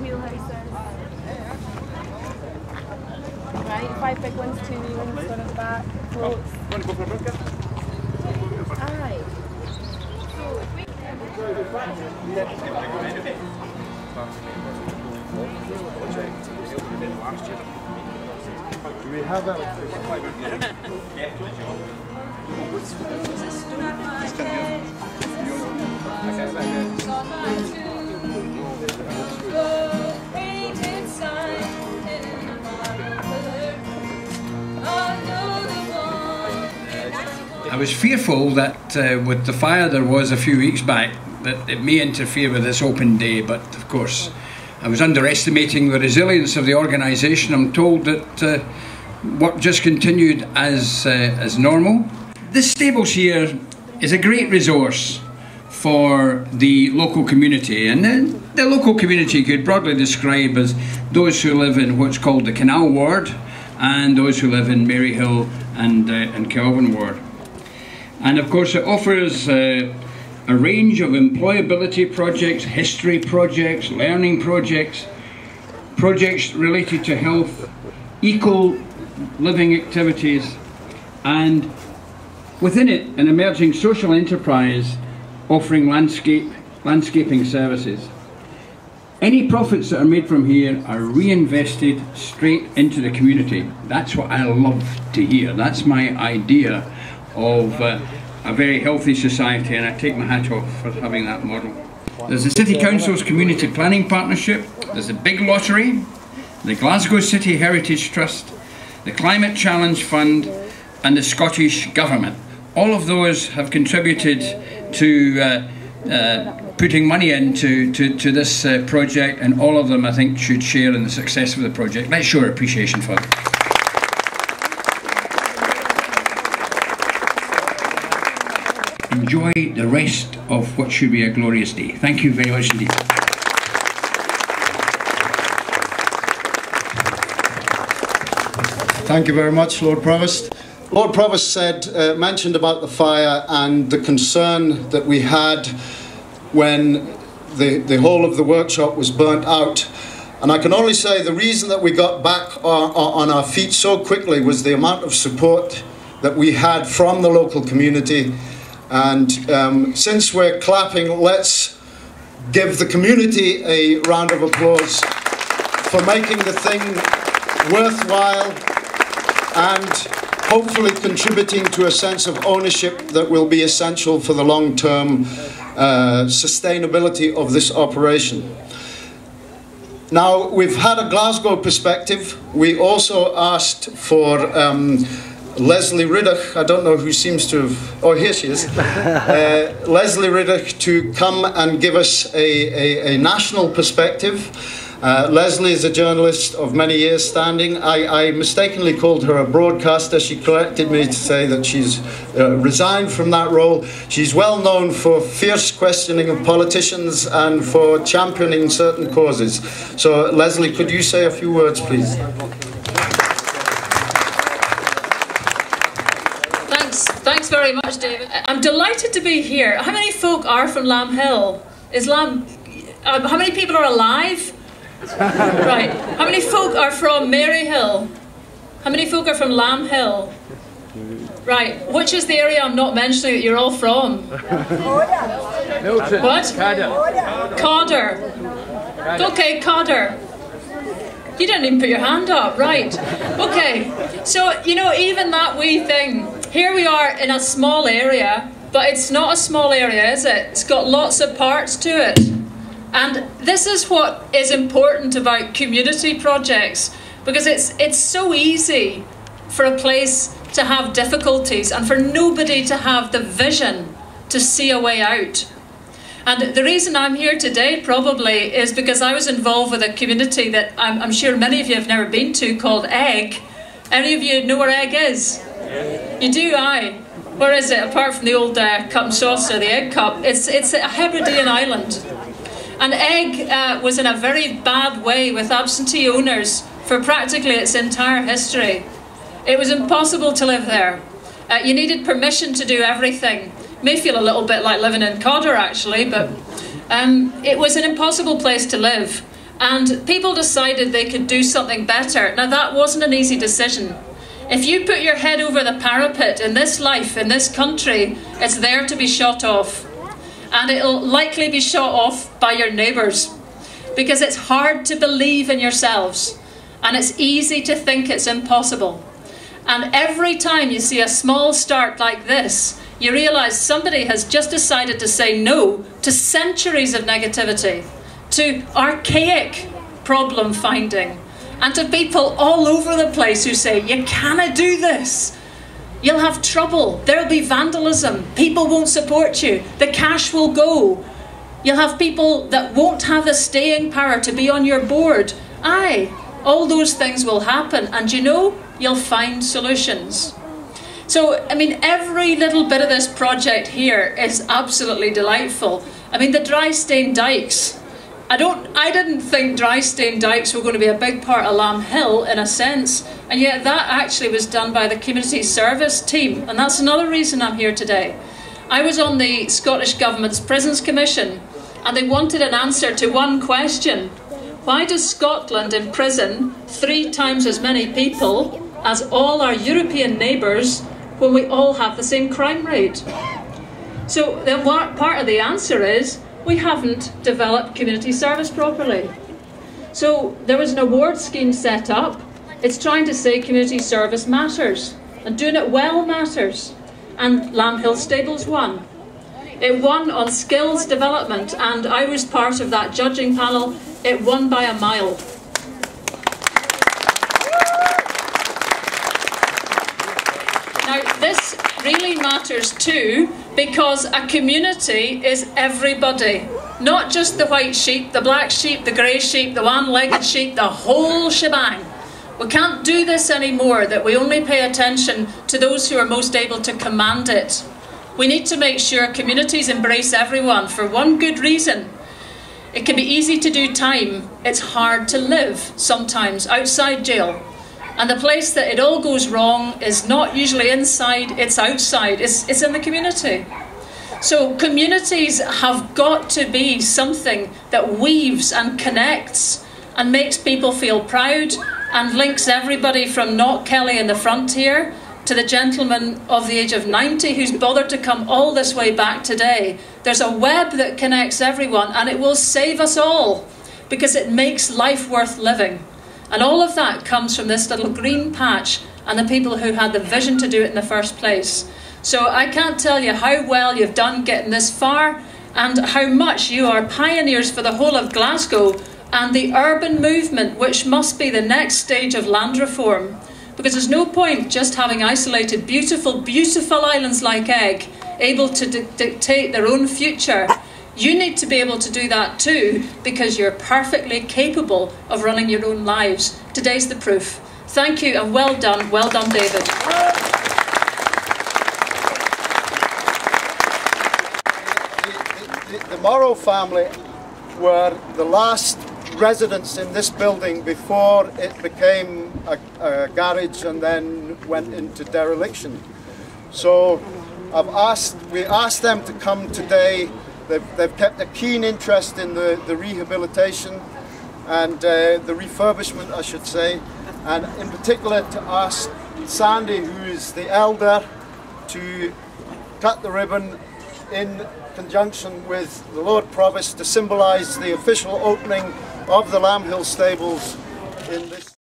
wheelhouses. Right, 5 big ones, 2 wee ones, one at the back, floats. Want to go for a burger? Aye. Do we have that? I was fearful that with the fire there was a few weeks back that it may interfere with this open day, but of course I was underestimating the resilience of the organisation. I'm told that work just continued as normal. This stables here is a great resource for the local community, and the local community could broadly describe as those who live in what's called the Canal Ward and those who live in Maryhill and Kelvin Ward. And of course it offers a range of employability projects, history projects, learning projects, projects related to health, eco-living activities, and within it an emerging social enterprise offering landscaping services. Any profits that are made from here are reinvested straight into the community. That's what I love to hear. That's my idea of a very healthy society, and I take my hat off for having that model. There's the City Council's Community Planning Partnership, there's the Big Lottery, the Glasgow City Heritage Trust, the Climate Challenge Fund, and the Scottish Government. All of those have contributed to putting money into this project, and all of them I think should share in the success of the project. Let's show our appreciation for them. Enjoy the rest of what should be a glorious day. Thank you very much indeed. Thank you very much, Lord Provost. Lord Provost said, mentioned about the fire and the concern that we had when the whole of the workshop was burnt out. And I can only say the reason that we got back on our feet so quickly was the amount of support that we had from the local community. And since we're clapping, let's give the community a round of applause for making the thing worthwhile and hopefully contributing to a sense of ownership that will be essential for the long-term sustainability of this operation. Now, we've had a Glasgow perspective. We also asked for Leslie Riddoch, I don't know who seems to have, oh here she is, Leslie Riddoch to come and give us a national perspective. Leslie is a journalist of many years standing. I mistakenly called her a broadcaster. She corrected me to say that she's resigned from that role. She's well known for fierce questioning of politicians and for championing certain causes. So Leslie, could you say a few words, please? Thanks very much, David. I'm delighted to be here. How many folk are from Lambhill? How many people are alive? Right. How many folk are from Maryhill? How many folk are from Lambhill? Right. Which is the area I'm not mentioning that you're all from? Milton. What? Cadder. Codder. Okay, Codder. You didn't even put your hand up, right? Okay, so you know, even that wee thing. Here we are in a small area, but it's not a small area, is it? It's got lots of parts to it. And this is what is important about community projects, because it's so easy for a place to have difficulties and for nobody to have the vision to see a way out. And the reason I'm here today probably is because I was involved with a community that I'm sure many of you have never been to, called Egg. Any of you know where Egg is? You do, aye. Where is it? Apart from the old cup and saucer, the Egg Cup. It's a Hebridean island. And Egg was in a very bad way with absentee owners for practically its entire history. It was impossible to live there. You needed permission to do everything. May feel a little bit like living in Codder actually, but it was an impossible place to live. And people decided they could do something better. Now that wasn't an easy decision. If you put your head over the parapet in this life, in this country, it's there to be shot off. And it'll likely be shot off by your neighbours. Because it's hard to believe in yourselves. And it's easy to think it's impossible. And every time you see a small start like this, you realise somebody has just decided to say no to centuries of negativity, to archaic problem finding, and to people all over the place who say, you cannot do this. You'll have trouble. There'll be vandalism. People won't support you. The cash will go. You'll have people that won't have the staying power to be on your board. Aye, all those things will happen. And you know, you'll find solutions. So, I mean, every little bit of this project here is absolutely delightful. I mean, the dry stain dikes. I didn't think dry stain dikes were going to be a big part of Lambhill in a sense, and yet that actually was done by the community service team, and that's another reason I'm here today. I was on the Scottish Government's Prisons Commission, and they wanted an answer to one question. Why does Scotland imprison 3 times as many people as all our European neighbours when we all have the same crime rate? So the part of the answer is we haven't developed community service properly. So there was an award scheme set up. It's trying to say community service matters, and doing it well matters. And Lambhill Stables won. It won on skills development, and I was part of that judging panel. It won by a mile. Now this really matters too, because a community is everybody. Not just the white sheep, the black sheep, the grey sheep, the one-legged sheep, the whole shebang. We can't do this anymore, that we only pay attention to those who are most able to command it. We need to make sure communities embrace everyone for one good reason. It can be easy to do time. It's hard to live sometimes outside jail. And the place that it all goes wrong is not usually inside, it's outside, it's in the community. So communities have got to be something that weaves and connects and makes people feel proud and links everybody from Not Kelly in the front here to the gentleman of the age of 90 who's bothered to come all this way back today. There's a web that connects everyone, and it will save us all because it makes life worth living. And all of that comes from this little green patch and the people who had the vision to do it in the first place. So I can't tell you how well you've done getting this far and how much you are pioneers for the whole of Glasgow and the urban movement, which must be the next stage of land reform. Because there's no point just having isolated beautiful, beautiful islands like Egg able to dictate their own future. You need to be able to do that too, because you're perfectly capable of running your own lives. Today's the proof. Thank you and well done, David. The Morrow family were the last residents in this building before it became a garage and then went into dereliction. So we asked them to come today. They've kept a keen interest in the rehabilitation and the refurbishment, I should say, and in particular to ask Sandy, who is the elder, to cut the ribbon in conjunction with the Lord Provost to symbolise the official opening of the Lambhill Stables in this